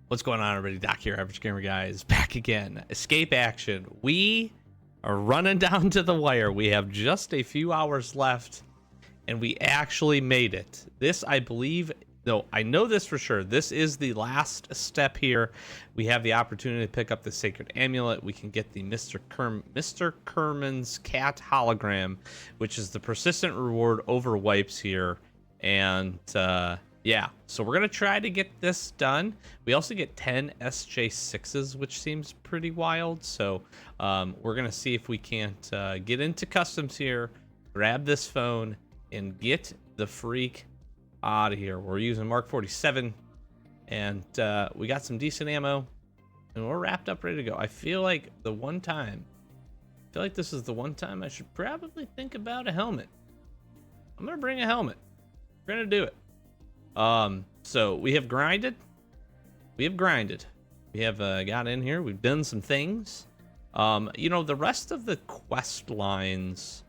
What's going on, everybody? Doc here, Average Gamer Guys, back again. Escape action. We are running down to the wire. We have just a few hours left, and we actually made it. This, I believe, no, I know this for sure. This is the last step here. We have the opportunity to pick up the Sacred Amulet. We can get the Mr. Kerman's Cat hologram, which is the persistent reward over wipes here. And, yeah, so we're going to try to get this done. We also get 10 SJ6s, which seems pretty wild. So we're going to see if we can't get into customs here, grab this phone, and get the freak out of here. We're using Mark 47, and we got some decent ammo, and we're wrapped up, ready to go. I feel like this is the one time I should probably think about a helmet. I'm going to bring a helmet. We're going to do it. So we have grinded. We have got in here. We've done some things. You know, the rest of the quest lines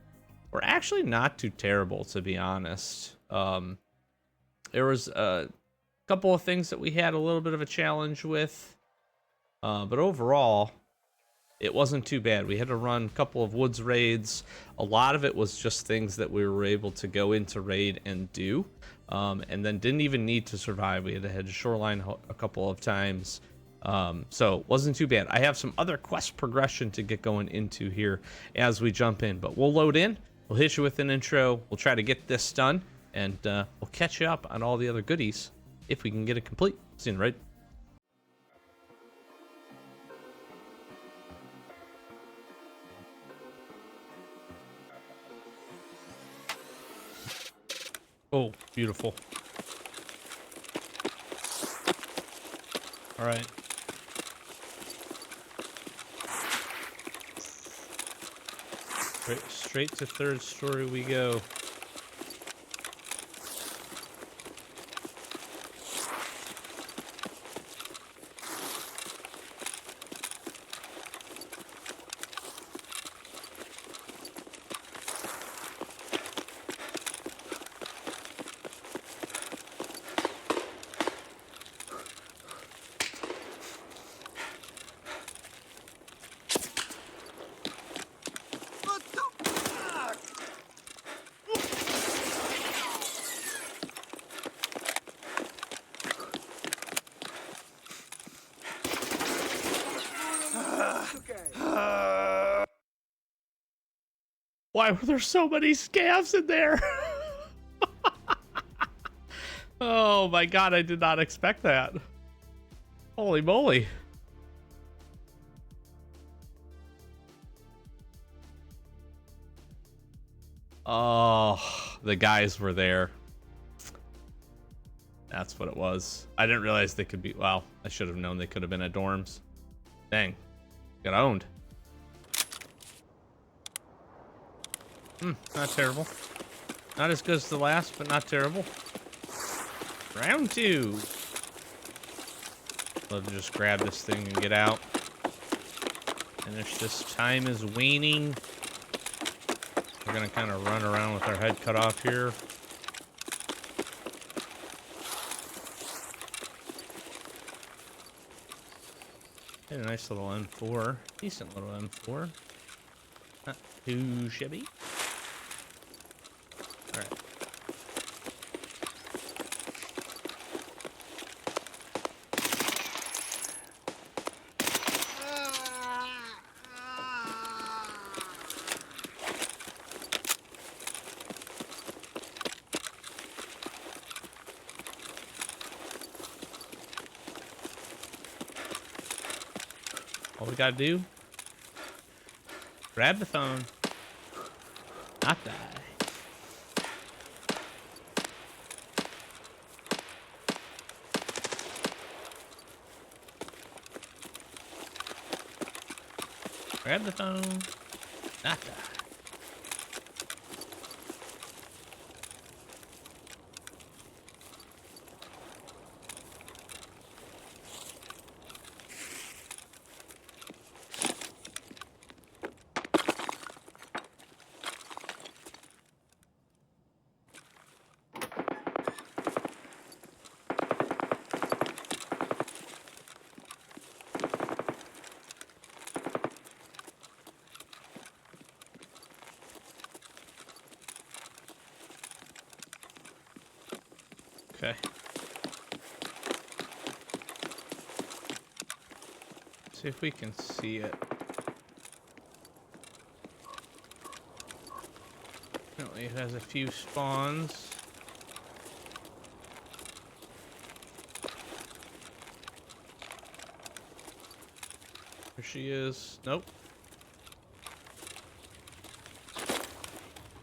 were actually not too terrible, to be honest. There was a couple of things that we had a little bit of a challenge with. But overall, it wasn't too bad. We had to run a couple of woods raids. A lot of it was just things that we were able to go into raid and do. And then didn't even need to survive. We had to head to shoreline a couple of times. So wasn't too bad. I have some other quest progression to get going into here as we jump in. But we'll load in. We'll hit you with an intro. We'll try to get this done. And we'll catch you up on all the other goodies if we can get it complete. See you in the raid. Oh, beautiful. All right. Straight to third story we go. Why were there so many scavs in there? Oh my god, I did not expect that. Holy moly. Oh, the guys were there. That's what it was. I didn't realize they could be, well, I should have known they could have been at dorms. Dang, got owned. Not terrible. Not as good as the last, but not terrible. Round two. Love to just grab this thing and get out. Finish this. Time is waning. We're gonna kind of run around with our head cut off here. Had a nice little M4. Decent little M4. Not too shabby. Alright. All we gotta do, grab the phone, not die. Grab the phone, not die. Okay. See if we can see it. Apparently it has a few spawns. Here she is. Nope.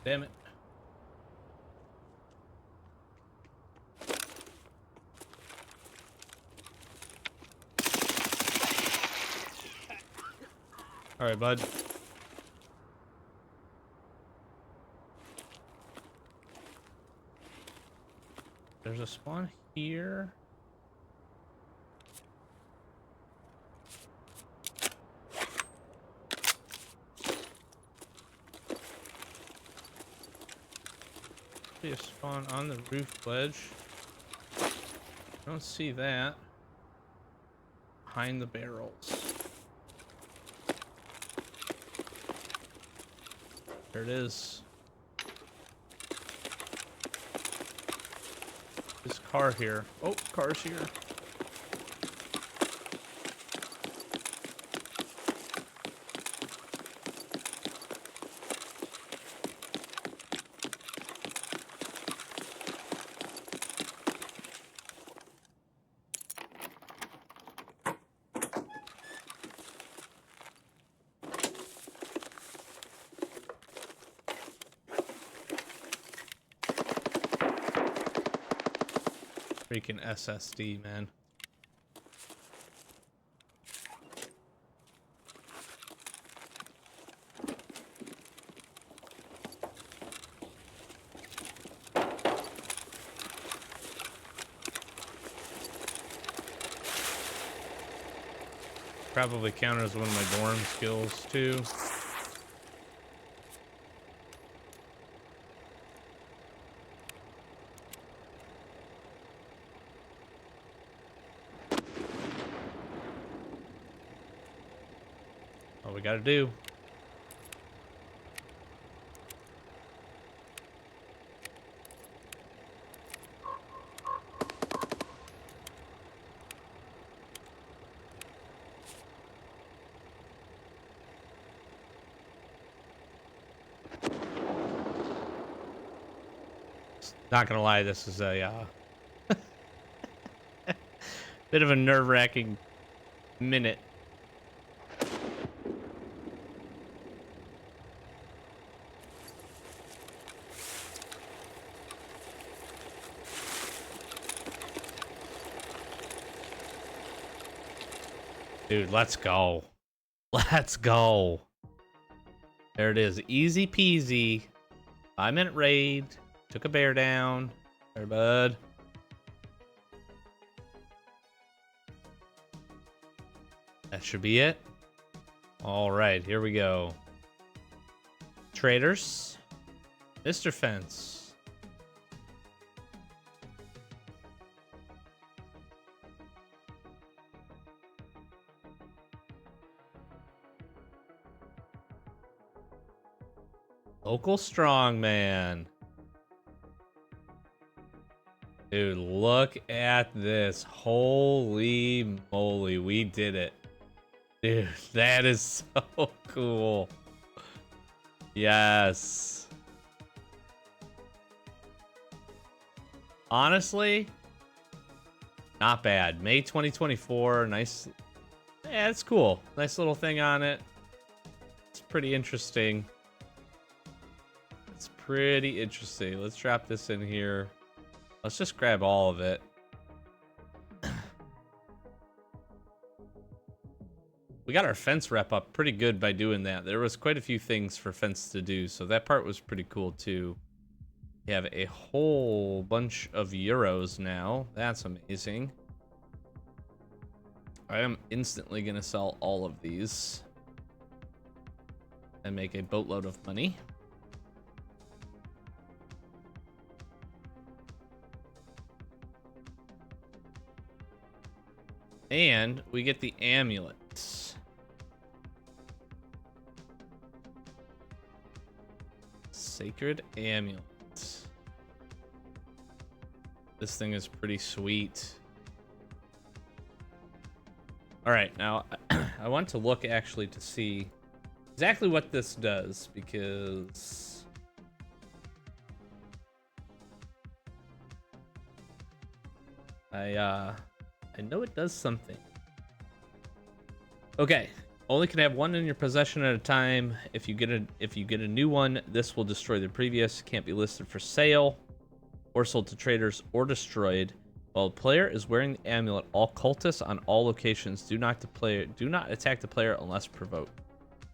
Damn it. All right, bud. There's a spawn here. See a spawn on the roof ledge. I don't see that. Behind the barrels. There it is. This car here. Oh, car's here. Freaking SSD, man. Probably count as one of my dorm skills too. All we gotta do. Not gonna lie, this is a bit of a nerve-wracking minute. Dude, let's go. Let's go. There it is. Easy peasy. 5-minute raid. Took a bear down. There, bud. That should be it. All right, here we go. Traders. Mr. Fence. Local strongman. Dude, look at this. Holy moly, we did it. Dude, that is so cool. Yes. Honestly, not bad. May 2024, nice. Yeah, it's cool. Nice little thing on it. It's pretty interesting. It's pretty interesting. Let's drop this in here. Let's just grab all of it. We got our fence rep up pretty good by doing that. There was quite a few things for fence to do, so that part was pretty cool too. We have a whole bunch of euros now. That's amazing. I am instantly gonna sell all of these and make a boatload of money. And we get the amulets. Sacred amulets. This thing is pretty sweet. All right, now I want to look actually to see exactly what this does, because I know it does something. Okay, only can have one in your possession at a time. If you get a new one, this will destroy the previous. Can't be listed for sale or sold to traders or destroyed. While the player is wearing the amulet, all cultists on all locations do not attack the player unless provoked.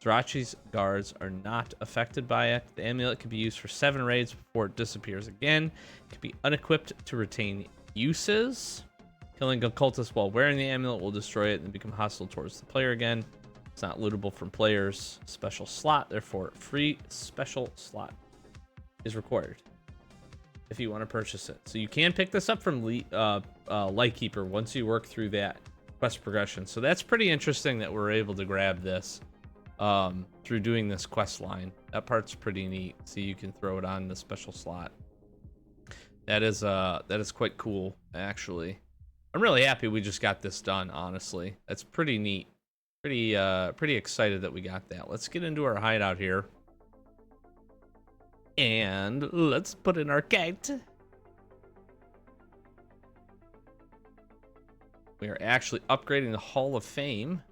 Zrachi's guards are not affected by it. The amulet can be used for 7 raids before it disappears again. It can be unequipped to retain uses. Killing a cultist while wearing the amulet will destroy it and become hostile towards the player again. It's not lootable from players' special slot, therefore free special slot is required if you want to purchase it. So you can pick this up from Lightkeeper once you work through that quest progression. So that's pretty interesting that we're able to grab this through doing this quest line. That part's pretty neat. See, you can throw it on the special slot. That is quite cool, actually. I'm really happy we just got this done, honestly. That's pretty neat. Pretty excited that we got that. Let's get into our hideout here. And let's put in our gate. We are actually upgrading the Hall of Fame.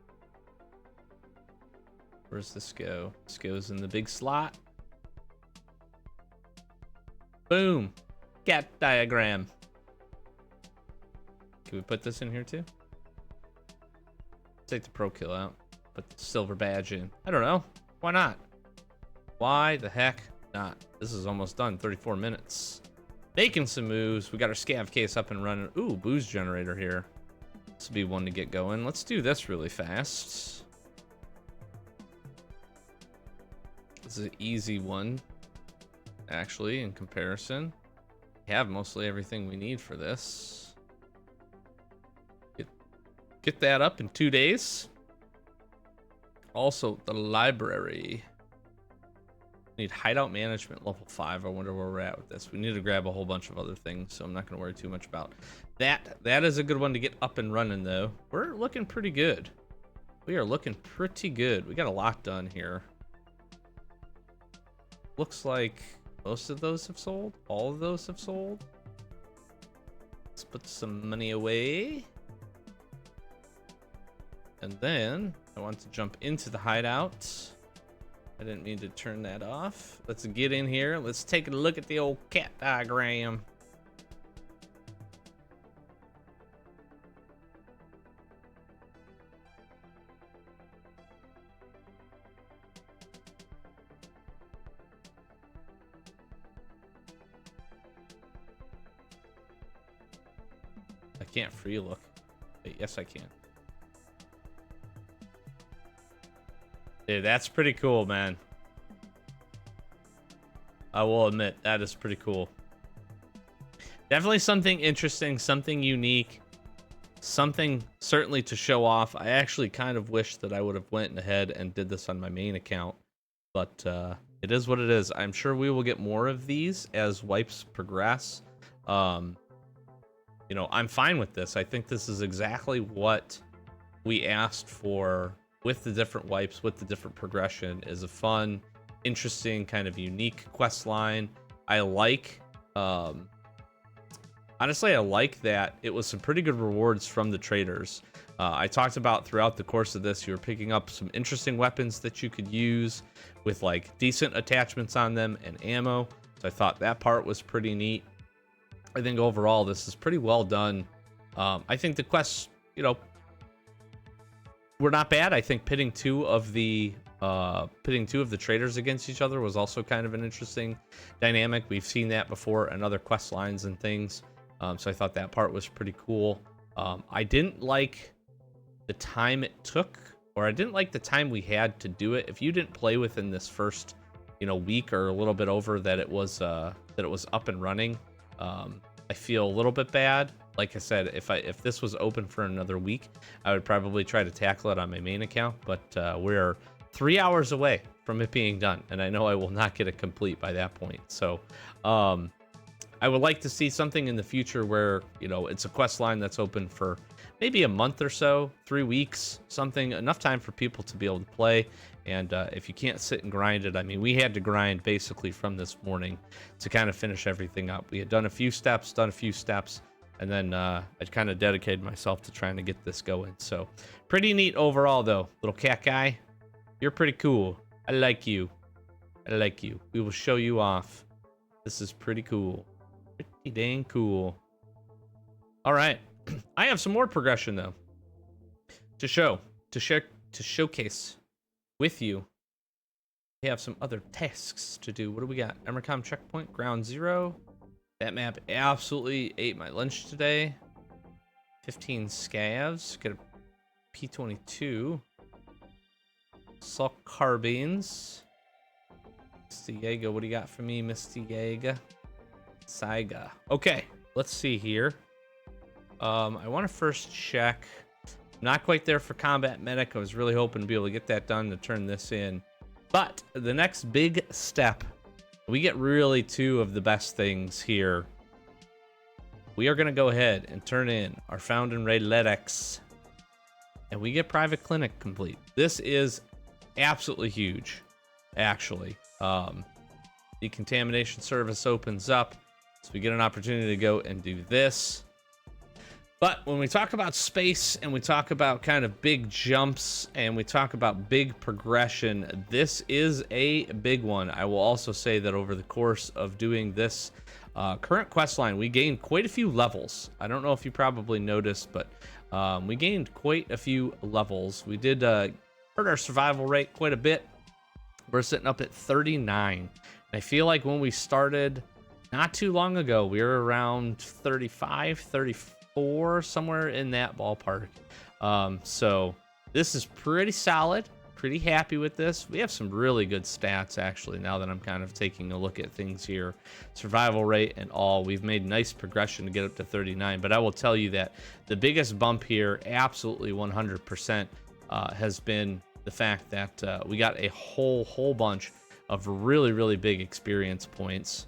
Where's this go? This goes in the big slot. Boom. Cat diagram. Can we put this in here too? Take the pro kill out. Put the silver badge in. I don't know. Why not? Why the heck not? This is almost done. 34 minutes. Making some moves. We got our scav case up and running. Ooh, booze generator here. This will be one to get going. Let's do this really fast. This is an easy one, actually, in comparison. We have mostly everything we need for this. Get that up in 2 days. Also, the library. Need hideout management level 5. I wonder where we're at with this. We need to grab a whole bunch of other things, so I'm not going to worry too much about that. That is a good one to get up and running, though. We're looking pretty good. We are looking pretty good. We got a lot done here. Looks like most of those have sold. All of those have sold. Let's put some money away. And then I want to jump into the hideout. I didn't mean to turn that off. Let's get in here. Let's take a look at the old cat diagram. I can't free look. Wait, yes, I can. Dude, that's pretty cool, man. I will admit, that is pretty cool. Definitely something interesting, something unique, something certainly to show off. I actually kind of wish that I would have went ahead and did this on my main account, but it is what it is. I'm sure we will get more of these as wipes progress. You know, I'm fine with this. I think this is exactly what we asked for with the different wipes, with the different progression. Is a fun, interesting, kind of unique quest line. I like, honestly, I like that it was some pretty good rewards from the traders. I talked about throughout the course of this, you were picking up some interesting weapons that you could use with like decent attachments on them and ammo. So I thought that part was pretty neat. I think overall this is pretty well done. I think the quests, you know, were not bad. I think pitting two of the traders against each other was also kind of an interesting dynamic. We've seen that before in other quest lines and things. So I thought that part was pretty cool. I didn't like the time it took, or I didn't like the time we had to do it. If you didn't play within this first, you know, week or a little bit over that it was up and running, I feel a little bit bad. Like I said, if this was open for another week, I would probably try to tackle it on my main account, but we're 3 hours away from it being done, and I know I will not get it complete by that point. So I would like to see something in the future where, you know, it's a quest line that's open for maybe a month or so, 3 weeks, something, enough time for people to be able to play. And if you can't sit and grind it, I mean, we had to grind basically from this morning to kind of finish everything up. We had done a few steps, and then I'd kind of dedicated myself to trying to get this going. So pretty neat overall, though. Little cat guy, you're pretty cool. I like you. I like you. We will show you off. This is pretty cool. Pretty dang cool. All right. I have some more progression, though, to showcase with you. We have some other tasks to do. What do we got? Emercom checkpoint, ground zero. That map absolutely ate my lunch today. 15 scavs. Get a P22. Assault carbines. Misty Jaeger, what do you got for me, Misty Jaeger? Saiga. Okay, let's see here. I want to first check. Not quite there for combat medic. I was really hoping to be able to get that done to turn this in. But the next big step, we get really two of the best things here. We are going to go ahead and turn in our Found and Raid Ledics. And we get Private Clinic complete. This is absolutely huge, actually. The contamination service opens up, so we get an opportunity to go and do this. But when we talk about space and we talk about kind of big jumps and we talk about big progression, this is a big one. I will also say that over the course of doing this current quest line, we gained quite a few levels. I don't know if you probably noticed, but we gained quite a few levels. We did hurt our survival rate quite a bit. We're sitting up at 39. And I feel like when we started not too long ago, we were around 35, 34, somewhere in that ballpark. So this is pretty solid. Pretty happy with this. We have some really good stats, actually, now that I'm kind of taking a look at things here. Survival rate and all. We've made nice progression to get up to 39. But I will tell you that the biggest bump here, absolutely 100%, has been the fact that we got a whole bunch of really big experience points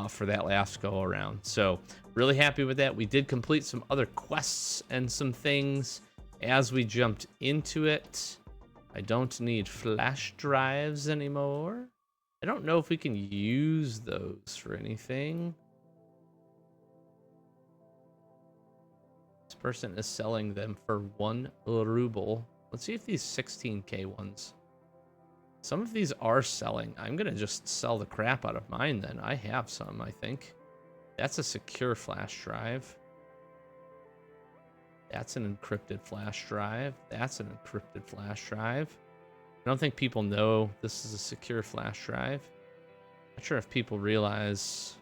for that last go around. So really happy with that. We did complete some other quests and some things as we jumped into it. I don't need flash drives anymore. I don't know if we can use those for anything. This person is selling them for 1 ruble. Let's see if these 16K ones. Some of these are selling. I'm going to just sell the crap out of mine then. I have some, I think. That's a secure flash drive. That's an encrypted flash drive. That's an encrypted flash drive. I don't think people know this is a secure flash drive. Not sure if people realize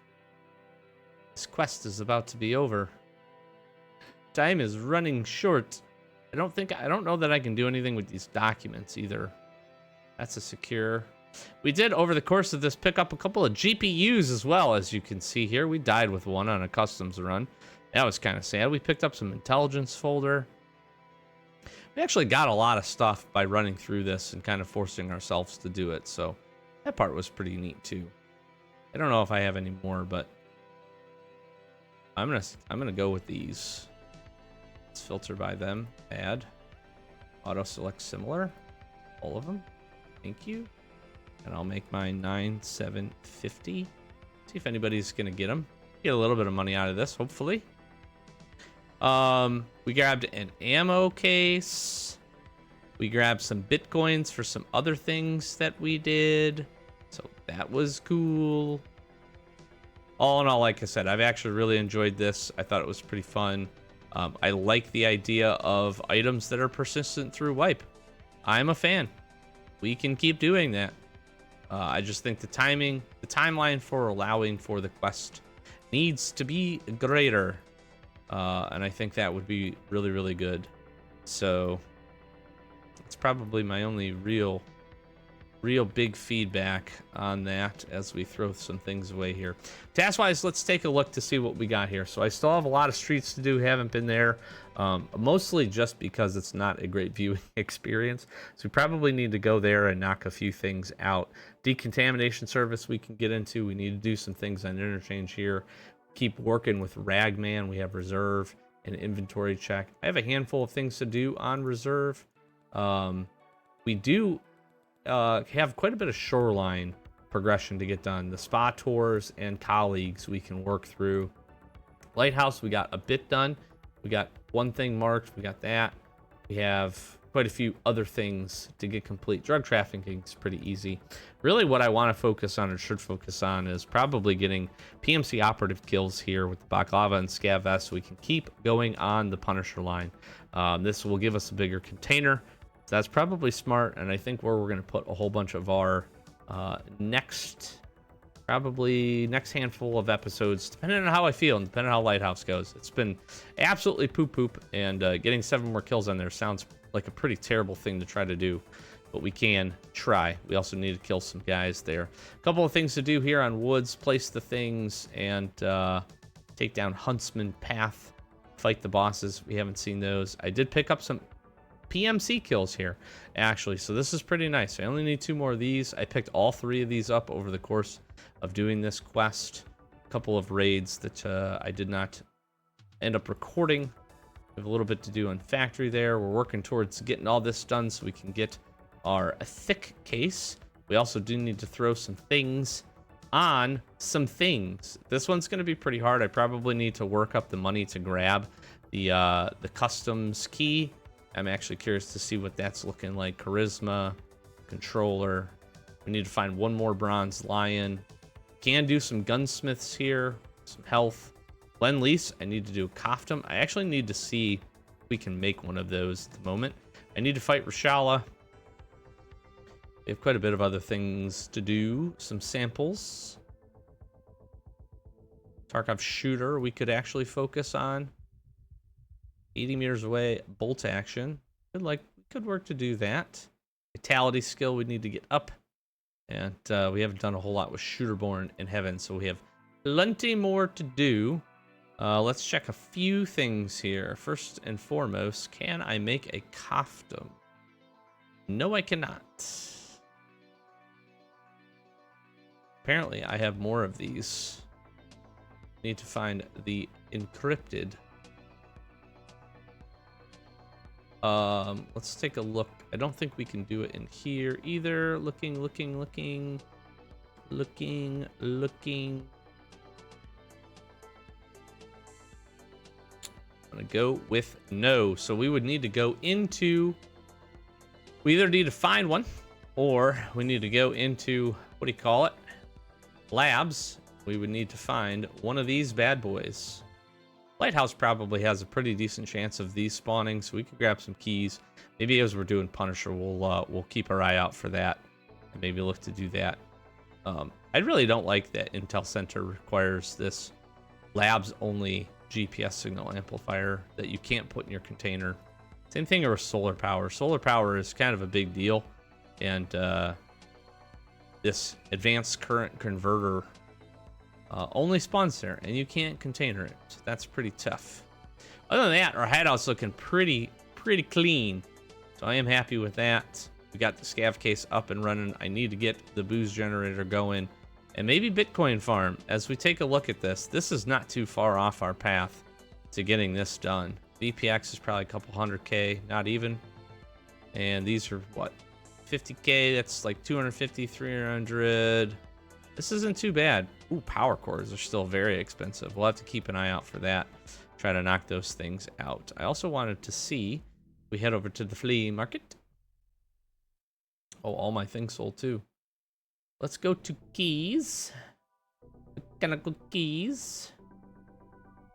this quest is about to be over. Time is running short. I don't know that I can do anything with these documents either. That's a secure. We did, over the course of this, pick up a couple of GPUs as well, as you can see here. We died with one on a customs run. That was kind of sad. We picked up some intelligence folder. We actually got a lot of stuff by running through this and kind of forcing ourselves to do it. So that part was pretty neat too. I don't know if I have any more, but I'm gonna go with these. Let's filter by them. Add. Auto select similar. All of them. Thank you. And I'll make mine 9,750. See if anybody's gonna get them. Get a little bit of money out of this, hopefully. We grabbed an ammo case. We grabbed some bitcoins for some other things that we did. So that was cool. All in all, like I said, I've actually really enjoyed this. I thought it was pretty fun. I like the idea of items that are persistent through wipe. I'm a fan. We can keep doing that. I just think the timeline for allowing for the quest needs to be greater. And I think that would be really good. So it's probably my only real big feedback on that as we throw some things away here. Task-wise, let's take a look to see what we got here. So I still have a lot of streets to do, haven't been there, mostly just because it's not a great viewing experience. So we probably need to go there and knock a few things out. Decontamination service we can get into. We need to do some things on interchange here. keep working with Ragman. We have reserve and inventory check. I have a handful of things to do on reserve. We do have quite a bit of shoreline progression to get done. The spa tours and colleagues we can work through. Lighthouse, we got a bit done. We got one thing marked. We got that. We have quite a few other things to get complete. Drug trafficking is pretty easy. Really what I want to focus on, or should focus on, is probably getting PMC operative kills here with the Baklava and Scav Vest so we can keep going on the Punisher line. This will give us a bigger container. So that's probably smart, and I think where we're going to put a whole bunch of our next handful of episodes, depending on how I feel and depending on how Lighthouse goes. It's been absolutely poop, and getting 7 more kills on there sounds like a pretty terrible thing to try to do, but we can try. We also need to kill some guys there. A couple of things to do here on Woods: place the things and take down Huntsman Path, fight the bosses. We haven't seen those. I did pick up some PMC kills here, actually, so this is pretty nice. I only need 2 more of these. I picked all 3 of these up over the course of doing this quest. A couple of raids that I did not end up recording. We have a little bit to do on factory there. We're working towards getting all this done so we can get our thick case. We also do need to throw some things on some things. This one's going to be pretty hard. I probably need to work up the money to grab the customs key. I'm actually curious to see what that's looking like. Charisma, controller. We need to find 1 more bronze lion. Can do some gunsmiths here, some health. Lend-Lease, I need to do a Koftum. I actually need to see if we can make one of those at the moment. I need to fight Rashala. We have quite a bit of other things to do. Some samples. Tarkov shooter we could actually focus on. 80 meters away, bolt action. Could work to do that. Vitality skill we need to get up. And we haven't done a whole lot with Shooterborn in Heaven, so we have plenty more to do. Let's check a few things here. First and foremost, can I make a Koftum? No, I cannot. Apparently, I have more of these. Need to find the encrypted. Let's take a look. I don't think we can do it in here either. Looking. I'm gonna go with no. So we would need to go into, we either need to find one or we need to go into, what do you call it? Labs. We would need to find one of these bad boys. Lighthouse probably has a pretty decent chance of these spawning, so we could grab some keys. Maybe as we're doing Punisher, we'll keep our eye out for that and maybe look to do that. I really don't like that Intel Center requires this labs only GPS signal amplifier that you can't put in your container. Same thing with solar power. Solar power is kind of a big deal, and this advanced current converter only spawns there, and you can't container it. So that's pretty tough. Other than that, our hideout's looking pretty clean, so I am happy with that. We got the scav case up and running. I need to get the booze generator going, and maybe Bitcoin farm. As we take a look at this, this is not too far off our path to getting this done. VPX is probably a couple 100K, not even. And these are what, 50K? That's like 250, 300. This isn't too bad. Ooh, power cores are still very expensive. We'll have to keep an eye out for that. Try to knock those things out. I also wanted to see, we head over to the flea market. Oh, all my things sold too. Let's go to keys. Mechanical keys.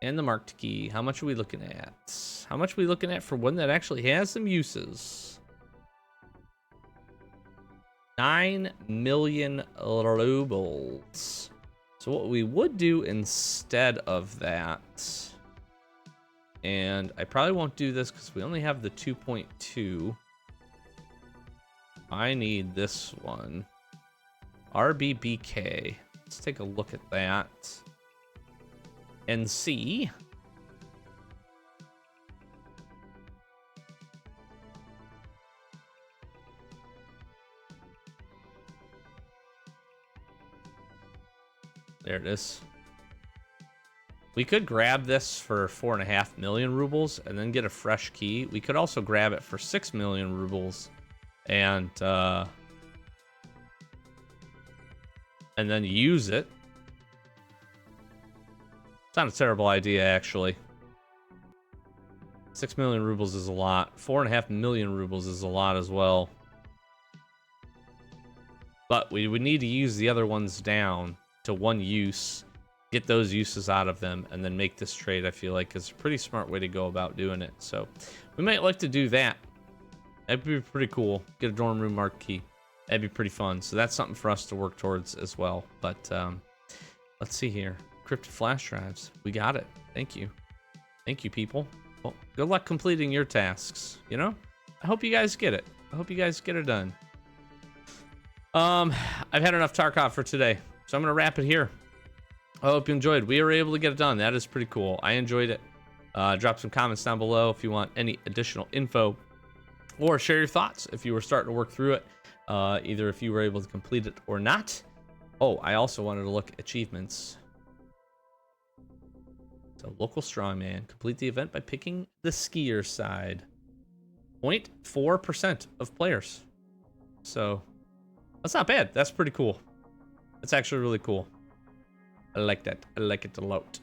And the marked key. How much are we looking at? How much are we looking at for one that actually has some uses? 9 million rubles. So what we would do instead of that, and I probably won't do this because we only have the 2.2. I need this one. RBBK. Let's take a look at that and see. There it is. We could grab this for 4.5 million rubles and then get a fresh key. We could also grab it for 6 million rubles and then use it. It's not a terrible idea, actually. 6 million rubles is a lot. 4.5 million rubles is a lot as well. But we would need to use the other ones down to one use, get those uses out of them, and then make this trade. I feel like is a pretty smart way to go about doing it. So we might like to do that. That'd be pretty cool. Get a dorm room marquee. That'd be pretty fun. So that's something for us to work towards as well. But let's see here. Encrypted flash drives. We got it. Thank you. Thank you, people. Well, good luck completing your tasks. You know, I hope you guys get it. I hope you guys get it done. I've had enough Tarkov for today, so I'm gonna wrap it here. I hope you enjoyed. We were able to get it done. That is pretty cool. I enjoyed it. Drop some comments down below if you want any additional info, or share your thoughts if you were starting to work through it, either if you were able to complete it or not. Oh, I also wanted to look at achievements. So local strongman, complete the event by picking the skier side. 0.4% of players. So that's not bad. That's pretty cool. That's actually really cool. I like that. I like it a lot.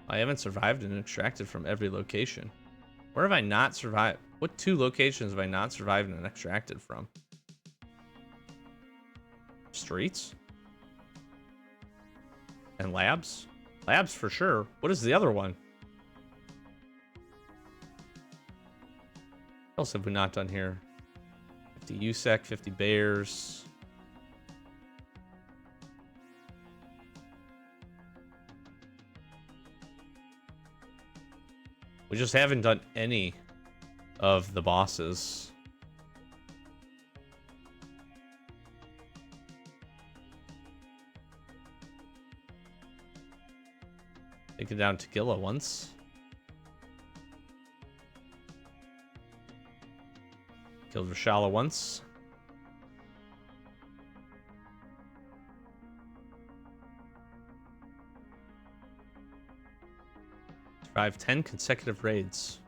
I haven't survived and extracted from every location. Where have I not survived? What 2 locations have I not survived and extracted from? Streets? And labs? Labs for sure. What is the other one? What else have we not done here? 50 USEC, 50 bears. We just haven't done any of the bosses. Take it down to Gilla once. Killed Rashala once. Survived 10 consecutive raids.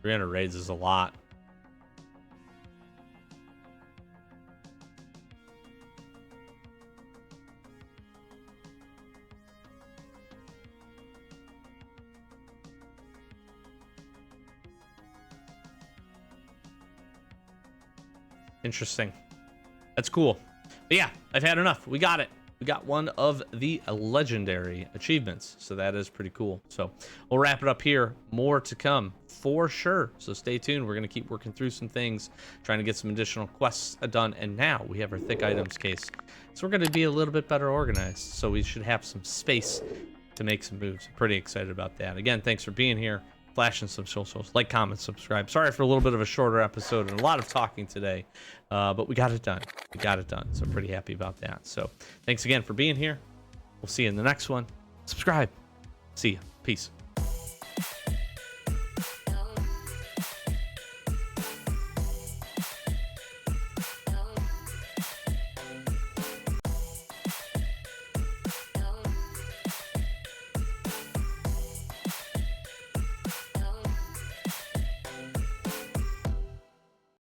300 raids is a lot. Interesting. That's cool. But yeah, I've had enough. We got it. We got one of the legendary achievements, so that is pretty cool. So we'll wrap it up here. More to come for sure, so stay tuned. We're going to keep working through some things, trying to get some additional quests done, and now we have our thick items case, so we're going to be a little bit better organized, so we should have some space to make some moves. I'm pretty excited about that. Again, thanks for being here. Flashing some socials, like, comment, subscribe. Sorry for a little bit of a shorter episode and a lot of talking today, but we got it done. We got it done, so I'm pretty happy about that. So thanks again for being here. We'll see you in the next one. Subscribe. See ya. Peace.